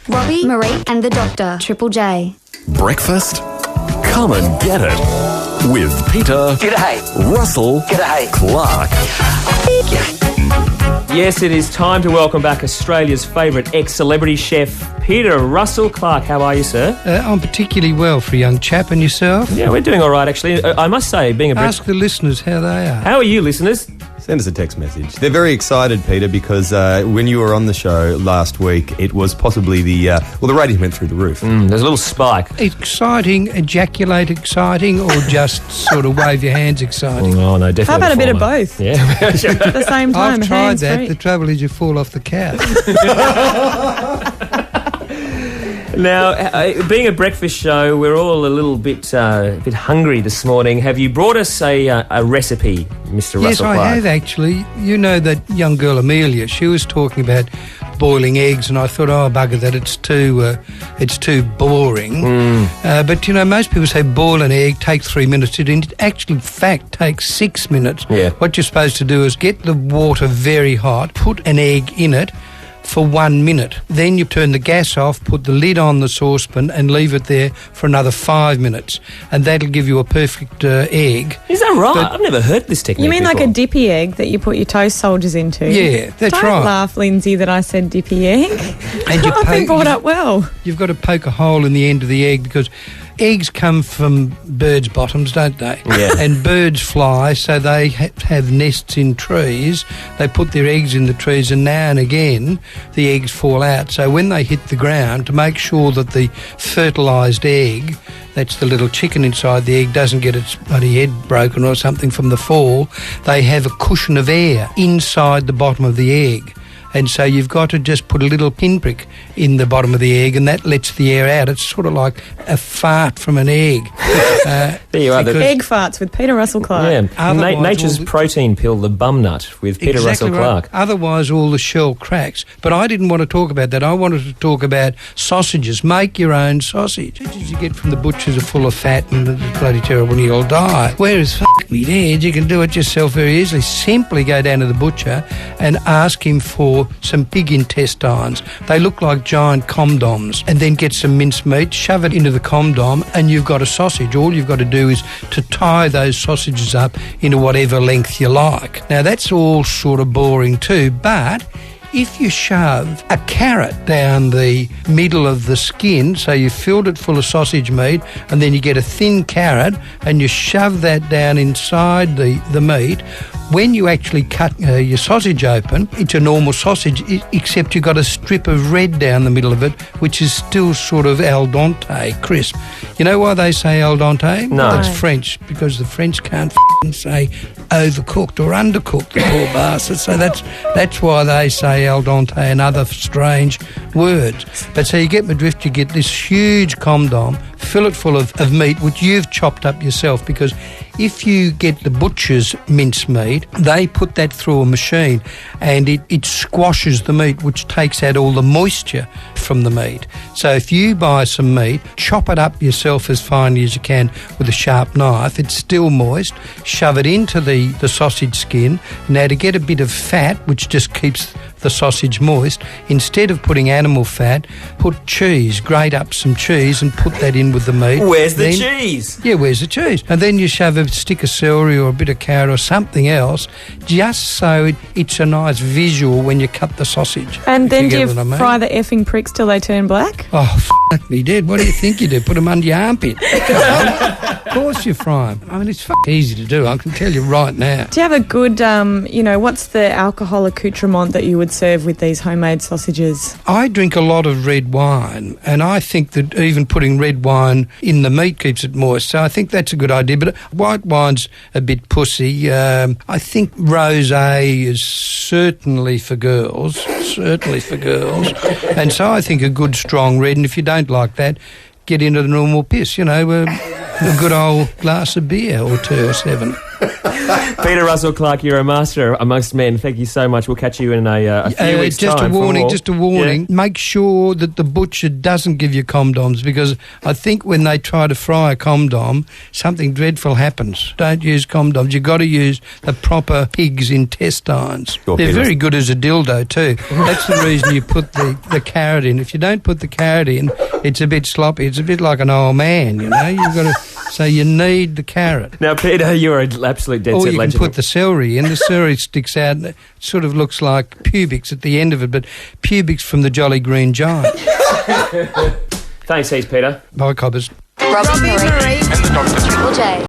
Robbie, Marie and the Doctor. Triple J. Breakfast? Come and get it with Peter Russell-Clarke. Yes, it is time to welcome back Australia's favourite ex-celebrity chef, Peter Russell-Clarke. How are you, sir? I'm particularly well for a young chap, and yourself? Yeah, we're doing all right, actually. I must say, being a Ask the listeners how they are. How are you, listeners? Send us a text message. They're very excited, Peter, because when you were on the show last week, it was possibly the ratings went through the roof. There's a little spike. Exciting, ejaculate exciting, or just sort of wave your hands exciting? Oh, no, definitely. How about a bit of both? Yeah. At the same time, I've tried that. hands-free. The trouble is you fall off the couch. Now, being a breakfast show, we're all a little bit hungry this morning. Have you brought us a recipe, Mr. Yes, Russell-Clarke? I have actually. You know that young girl Amelia, she was talking about boiling eggs, and I thought, oh, bugger that, it's too boring. But, you know, most people say boil an egg, take 3 minutes. It in actual fact takes 6 minutes. Yeah. What you're supposed to do is get the water very hot, put an egg in it for 1 minute. Then you turn the gas off, put the lid on the saucepan and leave it there for another 5 minutes. And that'll give you a perfect egg. Is that right? I've never heard this technique You mean before. like a dippy egg that you put your toast soldiers into? Yeah, that's Don't right. laugh, Lindsay, that I said dippy egg. And you I've been brought up well. You've got to poke a hole in the end of the egg because eggs come from birds' bottoms, don't they? Yeah. And birds fly, so they have nests in trees. They put their eggs in the trees, and now and again the eggs fall out. So when they hit the ground, to make sure that the fertilised egg, that's the little chicken inside the egg, doesn't get its bloody head broken or something from the fall, they have a cushion of air inside the bottom of the egg. And so you've got to just put a little pinprick in the bottom of the egg, and that lets the air out. It's sort of like a fart from an egg. There you are. Egg farts with Peter Russell-Clarke. Yeah, Otherwise, nature's all the- protein pill, the bum nut, with Peter Exactly Russell-Clarke. right. Otherwise, all the shell cracks. But I didn't want to talk about that. I wanted to talk about sausages. Make your own sausage. Sausages you get from the butchers are full of fat and it's bloody terrible and you'll die. Whereas, me dead, you can do it yourself very easily. Simply go down to the butcher and ask him for some pig intestines. They look like giant condoms. And then get some minced meat, shove it into the condom, and you've got a sausage. All you've got to do is to tie those sausages up into whatever length you like. Now, that's all sort of boring too, but if you shove a carrot down the middle of the skin, so you filled it full of sausage meat, and then you get a thin carrot and you shove that down inside the meat, when you actually cut your sausage open, it's a normal sausage, except you've got a strip of red down the middle of it, which is still sort of al dente, crisp. You know why they say al dente? No. It's French, because the French can't say overcooked or undercooked, the poor bastards. So that's why they say al dente and other strange words. But so you get my drift, you get this huge condom, fill it full of meat, which you've chopped up yourself, because if you get the butcher's minced meat, they put that through a machine and it squashes the meat, which takes out all the moisture from the meat. So if you buy some meat, chop it up yourself as finely as you can with a sharp knife, it's still moist, shove it into the sausage skin. Now, to get a bit of fat, which just keeps the sausage moist, instead of putting animal fat, put cheese, grate up some cheese and put that in with the meat. Where's the cheese? Yeah, where's the cheese? And then you shove a stick of celery or a bit of carrot or something else, just so it's a nice visual when you cut the sausage. And then do you get what I mean. fry the effing pricks till they turn black? Oh, f*** me dead. What do you think you do? Put them under your armpit. Of course you fry them. I mean, it's easy to do, I can tell you right now. Do you have a good, what's the alcohol accoutrement that you would serve with these homemade sausages? I drink a lot of red wine, and I think that even putting red wine in the meat keeps it moist, so I think that's a good idea. But white wine's a bit pussy. I think rosé is certainly for girls, and so I think a good strong red, and if you don't like that, get into the normal piss, a good old glass of beer or 2 or 7. Peter Russell-Clarke, you're a master amongst men. Thank you so much. We'll catch you in a few weeks' just time. a warning. Yeah. Make sure that the butcher doesn't give you condoms, because I think when they try to fry a condom, something dreadful happens. Don't use condoms. You've got to use the proper pig's intestines. Sure, They're Peter. very good as a dildo too. That's the reason you put the carrot in. If you don't put the carrot in, it's a bit sloppy. It's a bit like an old man, you know. You've got to. So you need the carrot. Now, Peter, you're an absolute dead Or set you can legend. put the celery in. The celery sticks out and it sort of looks like pubics at the end of it, but pubics from the Jolly Green Giant. Thanks, heaps, Peter. Bye, cobbers. Robbie, Marie, and the Doctor. Triple J.